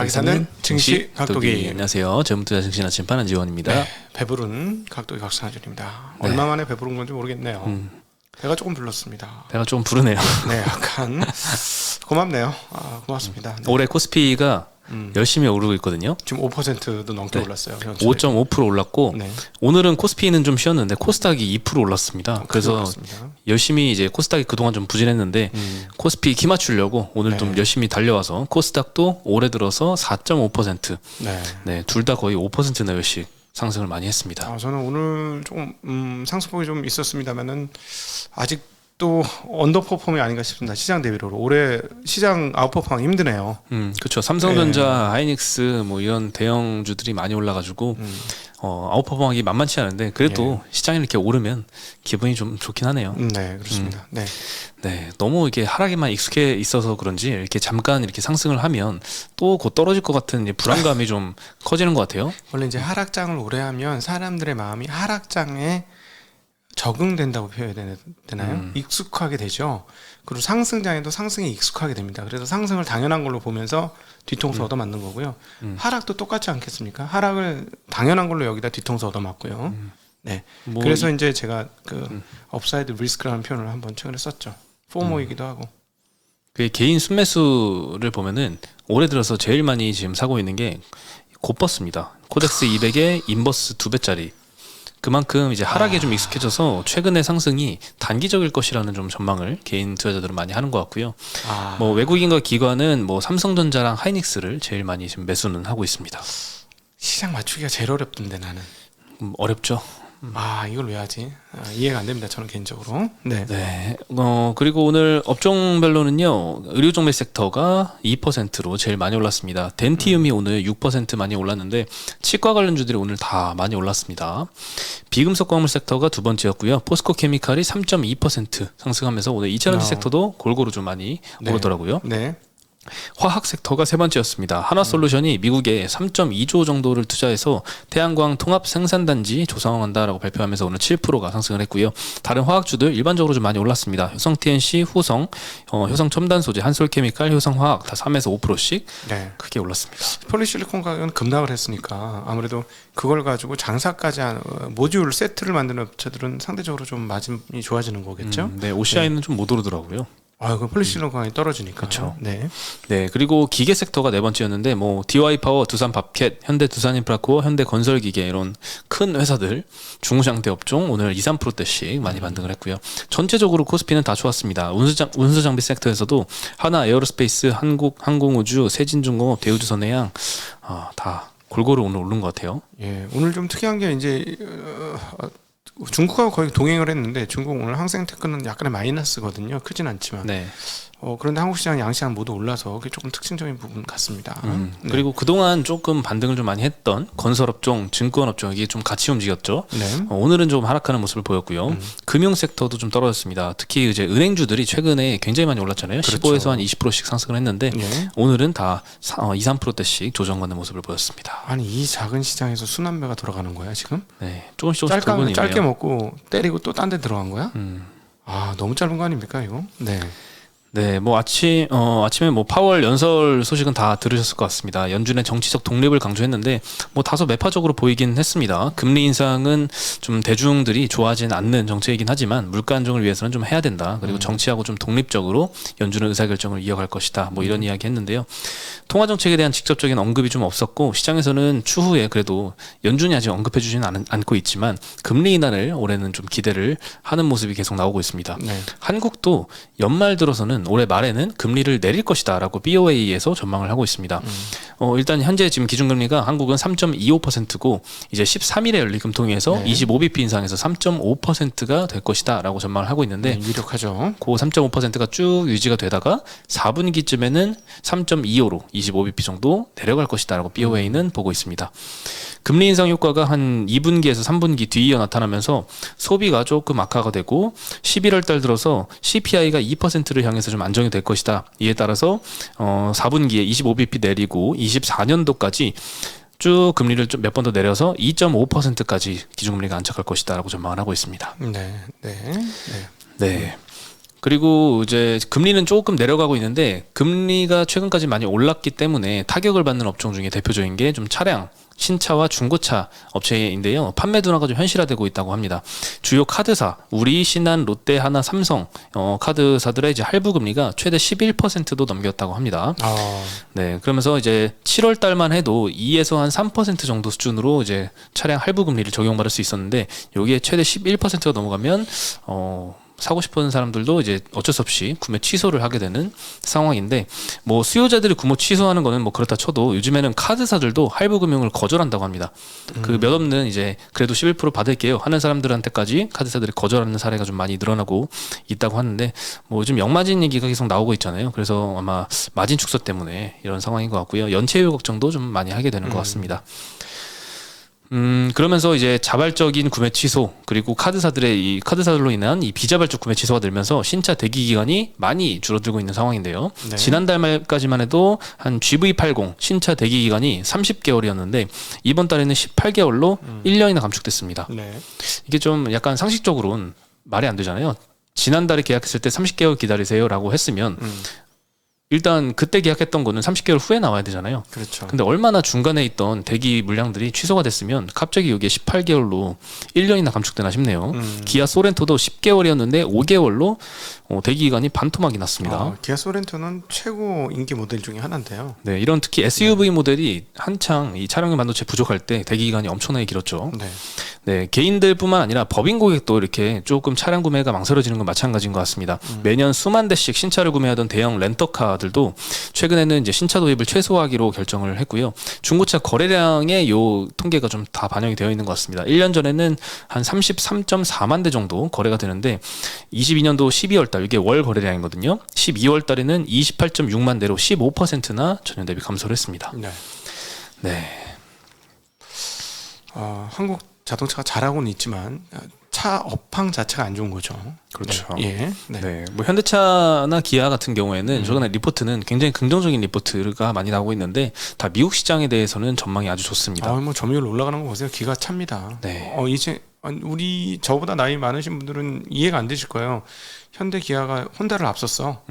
가기사는 증시 각도기. 안녕하세요. 전문투자 증시 아침 파는 지원입니다. 네, 배부른 각도기 각성하준입니다. 네. 얼마 만에 배부른 건지 모르겠네요. 배가 조금 불렀습니다. 배가 좀 부르네요. 네, 약간 고맙네요. 고맙습니다. 네. 올해 코스피가 열심히 오르고 있거든요. 지금 5%도 넘게 네. 올랐어요. 5.5% 올랐고 네. 오늘은 코스피는 좀 쉬었는데 코스닥이 2% 올랐습니다. 그래서 올랐습니다. 열심히 이제 코스닥이 그동안 좀 부진했는데 코스피 키 맞추려고 오늘 네. 좀 열심히 달려와서 코스닥도 올해 들어서 4.5% 네. 네, 둘 다 거의 5% 내외씩 상승을 많이 했습니다. 저는 오늘 조금 상승폭이 좀 있었습니다만은 아직도 언더퍼폼이 아닌가 싶습니다. 시장 대비로 올해 시장 아웃퍼폼하기 힘드네요. 그렇죠. 삼성전자, 하이닉스 뭐 이런 대형주들이 많이 올라가지고 아웃퍼폼하기 만만치 않은데 그래도 시장이 이렇게 오르면 기분이 좀 좋긴 하네요. 네, 그렇습니다. 네. 네, 너무 이게 하락에만 익숙해 있어서 그런지 이렇게 잠깐 이렇게 상승을 하면 또 곧 떨어질 것 같은 이제 불안감이 좀 커지는 것 같아요. 원래 이제 하락장을 오래 하면 사람들의 마음이 하락장에 적응된다고 표현해야 되나요? 익숙하게 되죠. 그리고 상승장에도 상승에 익숙하게 됩니다. 그래서 상승을 당연한 걸로 보면서 뒤통수 얻어맞는 거고요. 하락도 똑같지 않겠습니까? 하락을 당연한 걸로 여기다 뒤통수 얻어맞고요. 네. 뭐 그래서 이제 제가 그 업사이드 리스크라는 표현을 한번 최근에 썼죠. 포모이기도 하고. 그 개인 순매수를 보면은 올해 들어서 제일 많이 지금 사고 있는 게 곧버스입니다. 코덱스 200에 인버스 2배짜리. 그만큼 이제 하락에 좀 익숙해져서 최근의 상승이 단기적일 것이라는 좀 전망을 개인 투자자들은 많이 하는 것 같고요. 뭐 외국인과 기관은 뭐 삼성전자랑 하이닉스를 제일 많이 지금 매수는 하고 있습니다. 시장 맞추기가 제일 어렵던데 나는. 어렵죠. 이걸 왜 하지? 이해가 안 됩니다. 저는 개인적으로. 네. 네. 그리고 오늘 업종별로는요. 의료종매 섹터가 2%로 제일 많이 올랐습니다. 덴티움이 오늘 6% 많이 올랐는데 치과 관련주들이 오늘 다 많이 올랐습니다. 비금속 광물 섹터가 두 번째였고요. 포스코 케미칼이 3.2% 상승하면서 오늘 2차전지 섹터도 골고루 좀 많이 오르더라고요. 네. 화학 섹터가 세 번째였습니다. 한화솔루션이 미국에 3.2조 정도를 투자해서 태양광 통합 생산단지 조성한다라고 발표하면서 오늘 7%가 상승을 했고요. 다른 화학주들 일반적으로 좀 많이 올랐습니다. 효성 TNC, 후성, 효성 첨단소재, 한솔케미칼, 효성화학 다 3에서 5%씩 크게 올랐습니다. 폴리실리콘 가격은 급락을 했으니까 아무래도 그걸 가지고 장사까지 하는 모듈 세트를 만드는 업체들은 상대적으로 좀 마진이 좋아지는 거겠죠? 네, OCI는 좀 못 오르더라고요. 그 폴리실리콘 가격이 떨어지니까. 그렇죠. 네. 네, 그리고 기계 섹터가 네 번째였는데 뭐 DY파워, 두산밥켓, 현대 두산인프라코어, 현대건설기계 이런 큰 회사들 중소장대 업종 오늘 2~3%대씩 많이 반등을 했고요. 전체적으로 코스피는 다 좋았습니다. 운수장비 섹터에서도 하나 에어로스페이스, 한국항공우주, 세진중공업, 대우조선해양 다 골고루 오늘 오른 것 같아요. 예, 오늘 좀 특이한 게 이제 중국하고 거의 동행을 했는데 중국 오늘 항생테크는 약간의 마이너스거든요. 크진 않지만. 네. 그런데 한국 시장, 양시장 모두 올라서 그게 조금 특징적인 부분 같습니다. 네. 그리고 그동안 조금 반등을 좀 많이 했던 건설업종, 증권업종 이게 좀 같이 움직였죠. 네. 오늘은 좀 하락하는 모습을 보였고요. 금융 섹터도 좀 떨어졌습니다. 특히 이제 은행주들이 최근에 굉장히 많이 올랐잖아요. 그렇죠. 15에서 한 20%씩 상승을 했는데 오늘은 다 2~3%대씩 조정받는 모습을 보였습니다. 아니 이 작은 시장에서 순환매가 돌아가는 거야 지금? 네, 조금씩 돌고 있네요. 짧게 먹고 때리고 또 딴 데 들어간 거야? 너무 짧은 거 아닙니까 이거? 네. 네, 뭐 아침에 뭐 파월 연설 소식은 다 들으셨을 것 같습니다. 연준의 정치적 독립을 강조했는데 뭐 다소 매파적으로 보이긴 했습니다. 금리 인상은 좀 대중들이 좋아하지는 않는 정책이긴 하지만 물가 안정을 위해서는 좀 해야 된다. 그리고 정치하고 좀 독립적으로 연준의 의사결정을 이어갈 것이다. 뭐 이런 이야기 했는데요. 통화 정책에 대한 직접적인 언급이 좀 없었고 시장에서는 추후에 그래도 연준이 아직 언급해주지는 않고 있지만 금리 인하를 올해는 좀 기대를 하는 모습이 계속 나오고 있습니다. 네. 한국도 연말 들어서는 올해 말에는 금리를 내릴 것이다라고 BOA에서 전망을 하고 있습니다. 일단 현재 지금 기준금리가 한국은 3.25%고 이제 13일에 열린 금통위에서 25bp 인상해서 3.5%가 될 것이다라고 전망을 하고 있는데 유력하죠. 그 3.5%가 쭉 유지가 되다가 4분기쯤에는 3.25로 25bp 정도 내려갈 것이다라고 BOA는 보고 있습니다. 금리 인상 효과가 한 2분기에서 3분기 뒤이어 나타나면서 소비가 조금 악화가 되고 11월 달 들어서 CPI가 2%를 향해서 좀 안정이 될 것이다. 이에 따라서 4분기에 25bp 내리고 24년도까지 쭉 금리를 좀 몇 번 더 내려서 2.5%까지 기준금리가 안착할 것이다라고 전망을 하고 있습니다. 네. 네. 그리고 이제 금리는 조금 내려가고 있는데 금리가 최근까지 많이 올랐기 때문에 타격을 받는 업종 중에 대표적인 게 좀 차량, 신차와 중고차 업체인데요. 판매 둔화가 좀 현실화되고 있다고 합니다. 주요 카드사, 우리, 신한, 롯데, 하나, 삼성 카드사들의 이제 할부 금리가 최대 11%도 넘겼다고 합니다. 네, 그러면서 이제 7월 달만 해도 2에서 한 3% 정도 수준으로 이제 차량 할부 금리를 적용받을 수 있었는데 여기에 최대 11%가 넘어가면 사고 싶은 사람들도 이제 어쩔 수 없이 구매 취소를 하게 되는 상황인데 뭐 수요자들이 구매 취소하는 거는 뭐 그렇다 쳐도 요즘에는 카드사들도 할부 금융을 거절한다고 합니다. 그 몇 없는 이제 그래도 11% 받을게요 하는 사람들한테까지 카드사들이 거절하는 사례가 좀 많이 늘어나고 있다고 하는데 뭐 요즘 역마진 얘기가 계속 나오고 있잖아요. 그래서 아마 마진 축소 때문에 이런 상황인 것 같고요. 연체율 걱정도 좀 많이 하게 되는 것 같습니다. 그러면서 이제 자발적인 구매 취소 그리고 카드사들로 인한 이 비자발적 구매 취소가 늘면서 신차 대기 기간이 많이 줄어들고 있는 상황인데요. 네. 지난달 말까지만 해도 한 GV80 신차 대기 기간이 30개월이었는데 이번 달에는 18개월로 1년이나 감축됐습니다. 네. 이게 좀 약간 상식적으로는 말이 안 되잖아요. 지난달에 계약했을 때 30개월 기다리세요라고 했으면 일단 그때 계약했던 거는 30개월 후에 나와야 되잖아요. 그렇죠. 근데 얼마나 중간에 있던 대기 물량들이 취소가 됐으면 갑자기 여기에 18개월로 1년이나 감축되나 싶네요. 기아 소렌토도 10개월이었는데 5개월로 대기 기간이 반토막이 났습니다. 기아 소렌토는 최고 인기 모델 중에 하나인데요. 네, 이런 특히 SUV 모델이 한창 이 차량용 반도체 부족할 때 대기 기간이 엄청나게 길었죠. 네. 네, 개인들뿐만 아니라 법인 고객도 이렇게 조금 차량 구매가 망설여지는 건 마찬가지인 것 같습니다. 매년 수만 대씩 신차를 구매하던 대형 렌터카들도 최근에는 이제 신차 도입을 최소화하기로 결정을 했고요. 중고차 거래량의 요 통계가 좀 다 반영이 되어 있는 것 같습니다. 1년 전에는 한 33.4만 대 정도 거래가 되는데 22년도 12월 달 이게 월 거래량이거든요. 12월 달에는 28.6만 대로 15%나 전년 대비 감소를 했습니다. 네. 네. 한국 자동차가 잘하고는 있지만 차 업황 자체가 안 좋은 거죠. 그렇죠. 네. 예. 네. 네, 뭐 현대차나 기아 같은 경우에는 최근에 리포트는 굉장히 긍정적인 리포트가 많이 나오고 있는데 다 미국 시장에 대해서는 전망이 아주 좋습니다. 뭐 점유율 올라가는 거 보세요. 기가 찹니다. 네. 이제 우리 저보다 나이 많으신 분들은 이해가 안 되실 거예요. 현대 기아가 혼다를 앞섰어.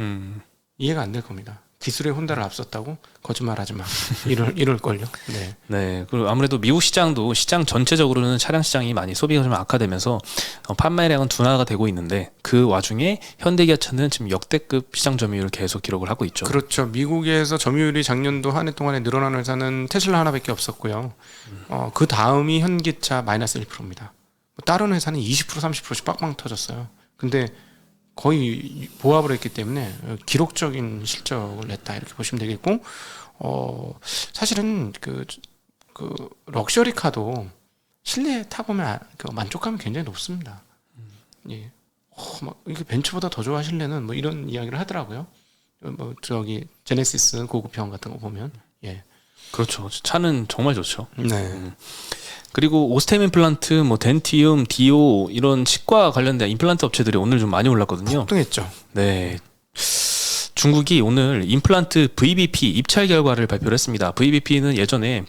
이해가 안 될 겁니다. 기술에 혼다를 앞섰다고 거짓말하지 마. 이럴 걸요. 네. 네. 그리고 아무래도 미국 시장도 시장 전체적으로는 차량 시장이 많이 소비가 좀 악화되면서 판매량은 둔화가 되고 있는데 그 와중에 현대기아차는 지금 역대급 시장 점유율을 계속 기록을 하고 있죠. 그렇죠. 미국에서 점유율이 작년도 한 해 동안에 늘어나는 회사는 테슬라 하나밖에 없었고요. 그 다음이 현기차 마이너스 1%입니다. 다른 회사는 20% 30%씩 빵빵 터졌어요. 근데 거의 보합을 했기 때문에 기록적인 실적을 냈다 이렇게 보시면 되겠고, 사실은 그 럭셔리 카도 실내에 타보면 그 만족감이 굉장히 높습니다. 예. 막 이게 벤츠보다 더 좋아 실내는 뭐 이런 이야기를 하더라고요. 뭐 저기 제네시스 고급형 같은 거 보면 예. 그렇죠. 차는 정말 좋죠. 네. 그리고 오스템 임플란트, 뭐 덴티움, 디오 이런 치과 관련된 임플란트 업체들이 오늘 좀 많이 올랐거든요. 폭등했죠. 네. 중국이 오늘 임플란트 VBP 입찰 결과를 발표를 했습니다. VBP는 예전에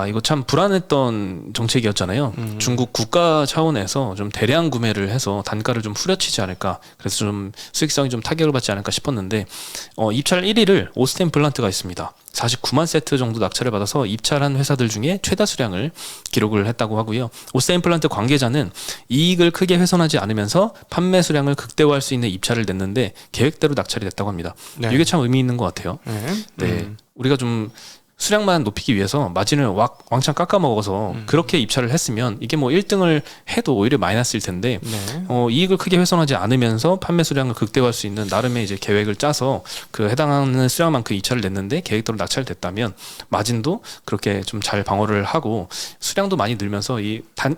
이거 참 불안했던 정책이었잖아요. 중국 국가 차원에서 좀 대량 구매를 해서 단가를 좀 후려치지 않을까. 그래서 좀 수익성이 좀 타격을 받지 않을까 싶었는데 입찰 1위를 오스템 플란트가 있습니다. 49만 세트 정도 낙찰을 받아서 입찰한 회사들 중에 최다 수량을 기록을 했다고 하고요. 오스템 플란트 관계자는 이익을 크게 훼손하지 않으면서 판매 수량을 극대화할 수 있는 입찰을 냈는데 계획대로 낙찰이 됐다고 합니다. 네. 이게 참 의미 있는 것 같아요. 네, 우리가 좀 수량만 높이기 위해서 마진을 왕창 깎아 먹어서 그렇게 입찰을 했으면 이게 뭐 1등을 해도 오히려 마이너스일 텐데 네. 이익을 크게 훼손하지 않으면서 판매 수량을 극대화할 수 있는 나름의 이제 계획을 짜서 그 해당하는 수량만큼 입찰을 냈는데 계획대로 낙찰됐다면 마진도 그렇게 좀 잘 방어를 하고 수량도 많이 늘면서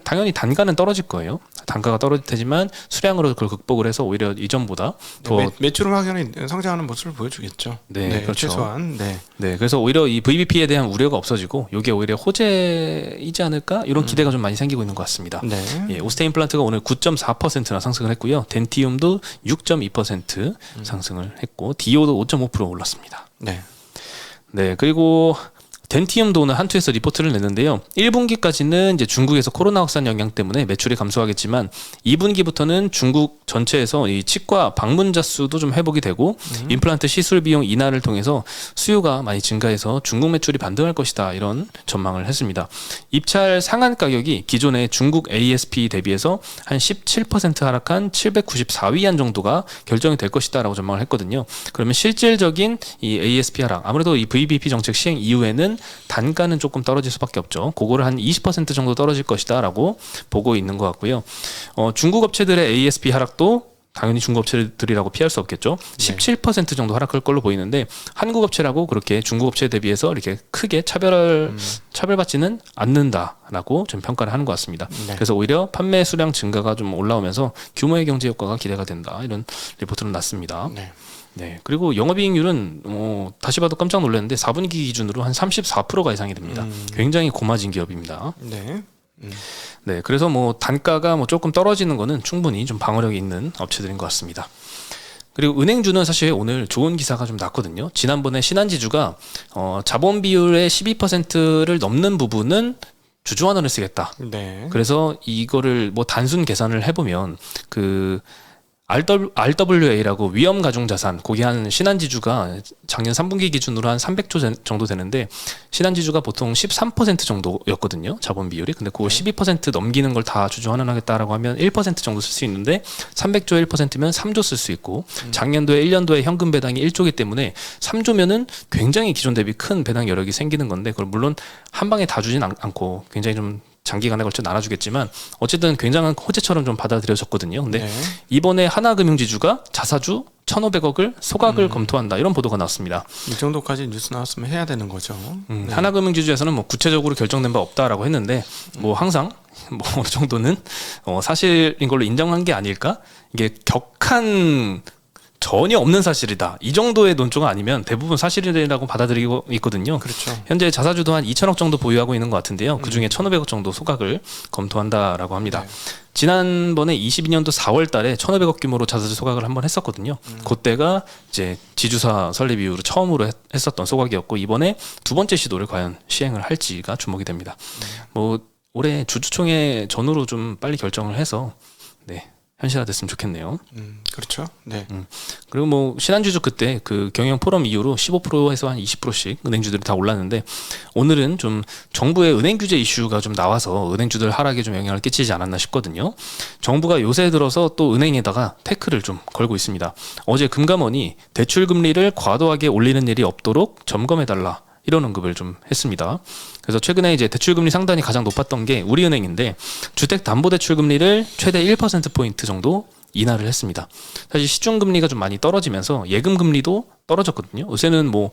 당연히 단가는 떨어질 거예요. 단가가 떨어질 테지만 수량으로 그걸 극복을 해서 오히려 이전보다 더 매출은 확연히 성장하는 모습을 보여주겠죠. 네, 그렇죠. 최소한 네. 그래서 오히려 이 VBP에 대한 우려가 없어지고 이게 오히려 호재이지 않을까 이런 기대가 좀 많이 생기고 있는 것 같습니다. 네. 예, 오스템 임플란트가 오늘 9.4%나 상승을 했고요. 덴티움도 6.2% 상승을 했고 디오도 5.5% 올랐습니다. 네. 네, 그리고 덴티움도 오늘 한투에서 리포트를 냈는데요. 1분기까지는 이제 중국에서 코로나 확산 영향 때문에 매출이 감소하겠지만 2분기부터는 중국 전체에서 이 치과 방문자 수도 좀 회복이 되고 임플란트 시술 비용 인하를 통해서 수요가 많이 증가해서 중국 매출이 반등할 것이다 이런 전망을 했습니다. 입찰 상한 가격이 기존의 중국 ASP 대비해서 한 17% 하락한 794위안 정도가 결정이 될 것이다라고 전망을 했거든요. 그러면 실질적인 이 ASP 하락, 아무래도 이 VBP 정책 시행 이후에는 단가는 조금 떨어질 수밖에 없죠. 그거를 한 20% 정도 떨어질 것이다라고 보고 있는 것 같고요. 중국 업체들의 ASP 하락도 당연히 중국 업체들이라고 피할 수 없겠죠. 17% 정도 하락할 걸로 보이는데 한국 업체라고 그렇게 중국 업체에 대비해서 이렇게 크게 차별받지는 않는다라고 좀 평가를 하는 것 같습니다. 네. 그래서 오히려 판매 수량 증가가 좀 올라오면서 규모의 경제 효과가 기대가 된다 이런 리포트는 났습니다. 네. 네, 그리고 영업이익률은 다시 봐도 깜짝 놀랐는데 4분기 기준으로 한 34%가 예상이 됩니다. 굉장히 고마진 기업입니다. 네. 네, 그래서 뭐 단가가 뭐 조금 떨어지는 거는 충분히 좀 방어력이 있는 업체들인 것 같습니다. 그리고 은행주는 사실 오늘 좋은 기사가 좀 났거든요. 지난번에 신한지주가 자본 비율의 12%를 넘는 부분은 주주환원을 쓰겠다. 네. 그래서 이거를 뭐 단순 계산을 해보면 그 RWA라고 위험 가중 자산, 거기 한 신한지주가 작년 3분기 기준으로 한 300조 정도 되는데 신한지주가 보통 13% 정도였거든요. 자본 비율이. 근데 그거 12% 넘기는 걸 다 주주 환원하겠다라고 하면 1% 정도 쓸 수 있는데 300조 1%면 3조 쓸 수 있고 작년도에 1년도에 현금 배당이 1조이기 때문에 3조면은 굉장히 기존 대비 큰 배당 여력이 생기는 건데 그걸 물론 한 방에 다 주진 않고 굉장히 좀 장기간에 걸쳐 나눠주겠지만 어쨌든 굉장한 호재처럼 좀 받아들여졌거든요. 근데 네. 이번에 하나금융지주가 자사주 1,500억을 소각을 검토한다 이런 보도가 나왔습니다. 이 정도까지 뉴스 나왔으면 해야 되는 거죠. 네. 하나금융지주에서는 뭐 구체적으로 결정된 바 없다라고 했는데 뭐 항상 뭐 어느 정도는 사실인 걸로 인정한 게 아닐까? 이게 격한 전혀 없는 사실이다. 이 정도의 논조가 아니면 대부분 사실이라고 받아들이고 있거든요. 그렇죠. 현재 자사주도 한 2천억 정도 보유하고 있는 것 같은데요. 그중에 1,500억 정도 소각을 검토한다라고 합니다. 네. 지난번에 22년도 4월 달에 1,500억 규모로 자사주 소각을 한번 했었거든요. 그때가 이제 지주사 설립 이후로 처음으로 했었던 소각이었고 이번에 두 번째 시도를 과연 시행을 할지가 주목이 됩니다. 뭐 올해 주주총회 전후로 좀 빨리 결정을 해서 네. 현실화됐으면 좋겠네요. 그렇죠. 네. 그리고 뭐 신한주주 그때 그 경영 포럼 이후로 15%에서 한 20%씩 은행주들이 다 올랐는데 오늘은 좀 정부의 은행 규제 이슈가 좀 나와서 은행주들 하락에 좀 영향을 끼치지 않았나 싶거든요. 정부가 요새 들어서 또 은행에다가 태클을 좀 걸고 있습니다. 어제 금감원이 대출 금리를 과도하게 올리는 일이 없도록 점검해달라. 이런 언급을 좀 했습니다. 그래서 최근에 이제 대출금리 상단이 가장 높았던 게 우리은행인데 주택담보대출금리를 최대 1%포인트 정도 인하를 했습니다. 사실 시중금리가 좀 많이 떨어지면서 예금금리도 떨어졌거든요. 요새는 뭐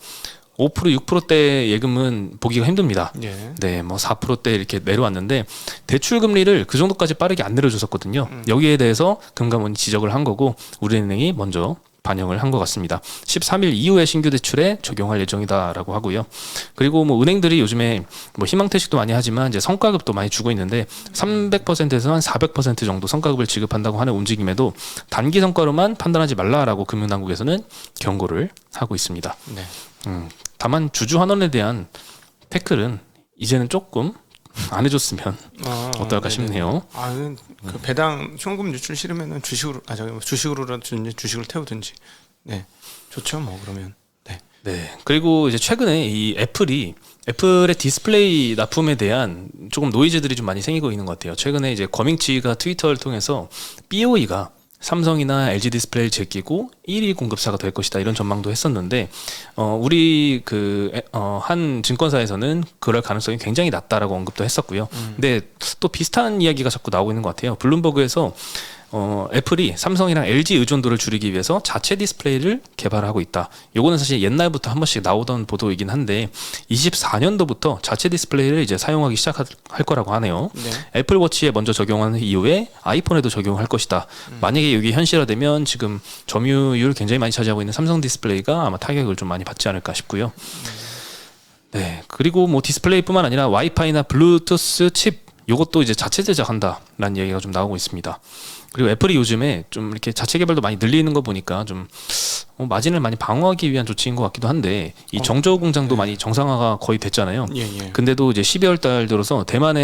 5%, 6%대 예금은 보기가 힘듭니다. 예. 네, 뭐 4%대 이렇게 내려왔는데 대출 금리를 그 정도까지 빠르게 안 내려줬었거든요. 여기에 대해서 금감원이 지적을 한 거고 우리은행이 먼저 반영을 한 것 같습니다. 13일 이후에 신규 대출에 적용할 예정이다라고 하고요. 그리고 뭐 은행들이 요즘에 뭐 희망퇴직도 많이 하지만 이제 성과급도 많이 주고 있는데 300%에서 한 400% 정도 성과급을 지급한다고 하는 움직임에도 단기 성과로만 판단하지 말라라고 금융당국에서는 경고를 하고 있습니다. 네. 다만 주주 환원에 대한 태클은 이제는 조금 안 해줬으면 어떨까 네네. 싶네요. 그 배당 현금 유출 싫으면은 주식으로라도 주식을 태우든지. 네. 좋죠, 뭐 그러면. 네. 네. 그리고 이제 최근에 이 애플의 디스플레이 납품에 대한 조금 노이즈들이 좀 많이 생기고 있는 것 같아요. 최근에 이제 거밍치가 트위터를 통해서 BOE가 삼성이나 LG 디스플레이를 제끼고 1위 공급사가 될 것이다 이런 전망도 했었는데 우리 한 증권사에서는 그럴 가능성이 굉장히 낮다라고 언급도 했었고요. 근데 또 비슷한 이야기가 자꾸 나오고 있는 것 같아요. 블룸버그에서 애플이 삼성이랑 LG 의존도를 줄이기 위해서 자체 디스플레이를 개발하고 있다. 요거는 사실 옛날부터 한 번씩 나오던 보도이긴 한데 24년도부터 자체 디스플레이를 이제 사용하기 시작할 거라고 하네요. 네. 애플워치에 먼저 적용한 이후에 아이폰에도 적용할 것이다. 만약에 이게 현실화되면 지금 점유율 굉장히 많이 차지하고 있는 삼성 디스플레이가 아마 타격을 좀 많이 받지 않을까 싶고요. 네. 그리고 뭐 디스플레이뿐만 아니라 와이파이나 블루투스 칩 요것도 이제 자체 제작한다라는 얘기가 좀 나오고 있습니다. 그리고 애플이 요즘에 좀 이렇게 자체 개발도 많이 늘리는 거 보니까 좀 마진을 많이 방어하기 위한 조치인 것 같기도 한데 이 정저 공장도 많이 정상화가 거의 됐잖아요. 예. 근데도 이제 12월 달 들어서 대만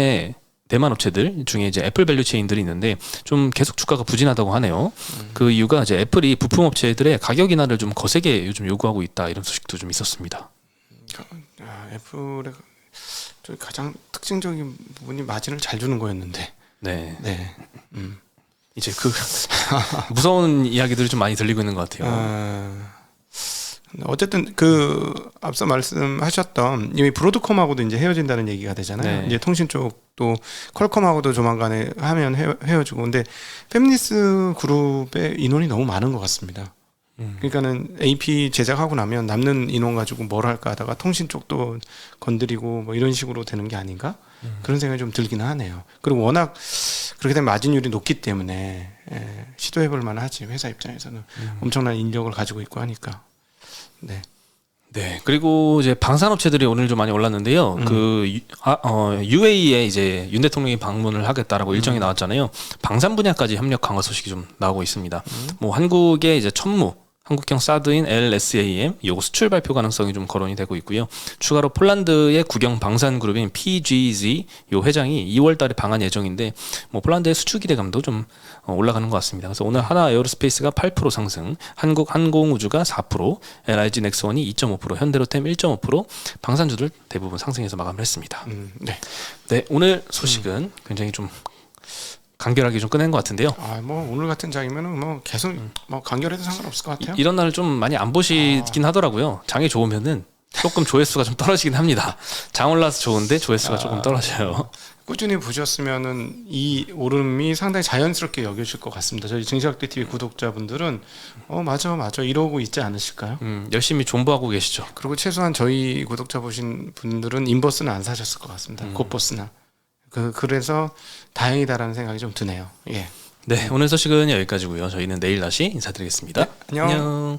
업체들 중에 이제 애플 밸류 체인들이 있는데 좀 계속 주가가 부진하다고 하네요. 그 이유가 이제 애플이 부품 업체들의 가격 인하를 좀 거세게 요즘 요구하고 있다 이런 소식도 좀 있었습니다. 애플의 가장 특징적인 부분이 마진을 잘 주는 거였는데. 네. 네. 이제 그 무서운 이야기들이 좀 많이 들리고 있는 것 같아요. 어쨌든 그 앞서 말씀하셨던 이미 브로드컴하고도 이제 헤어진다는 얘기가 되잖아요. 네. 이제 통신 쪽도 퀄컴하고도 조만간에 하면 헤어지고, 근데 팹리스 그룹의 인원이 너무 많은 것 같습니다. 그러니까는 AP 제작하고 나면 남는 인원 가지고 뭘 할까 하다가 통신 쪽도 건드리고 뭐 이런 식으로 되는 게 아닌가? 그런 생각이 좀 들기는 하네요. 그리고 워낙 그렇게 되면 마진율이 높기 때문에 시도해볼 만하지. 회사 입장에서는 엄청난 인력을 가지고 있고 하니까. 네. 네. 그리고 이제 방산업체들이 오늘 좀 많이 올랐는데요. UAE에 이제 윤 대통령이 방문을 하겠다라고 일정이 나왔잖아요. 방산 분야까지 협력 강화 소식이 좀 나오고 있습니다. 뭐 한국의 이제 천무 한국형 사드인 LSAM 요거 수출 발표 가능성이 좀 거론이 되고 있고요. 추가로 폴란드의 국영 방산 그룹인 PGZ 요 회장이 2월 달에 방한 예정인데 뭐 폴란드의 수출 기대감도 좀 올라가는 것 같습니다. 그래서 오늘 하나 에어로스페이스가 8% 상승, 한국 항공우주가 4%, LIG 넥스원이 2.5%, 현대로템 1.5%, 방산주들 대부분 상승해서 마감을 했습니다. 네. 네, 오늘 소식은 굉장히 좀 간결하게 좀 꺼낸 것 같은데요. 뭐 오늘 같은 장이면은 뭐 계속 뭐 간결해도 상관없을 것 같아요. 이런 날을 좀 많이 안 보시긴 하더라고요. 장이 좋으면은 조금 조회수가 좀 떨어지긴 합니다. 장 올라서 좋은데 조회수가 조금 떨어져요. 꾸준히 보셨으면은 이 오름이 상당히 자연스럽게 여겨질 것 같습니다. 저희 증시학대 TV 구독자분들은 맞아 이러고 있지 않으실까요? 열심히 존버하고 계시죠. 그리고 최소한 저희 구독자 보신 분들은 인버스는 안 사셨을 것 같습니다. 곱버스나. 그래서 다행이다라는 생각이 좀 드네요. 예. 네, 오늘 소식은 여기까지고요. 저희는 내일 다시 인사드리겠습니다. 네, 안녕.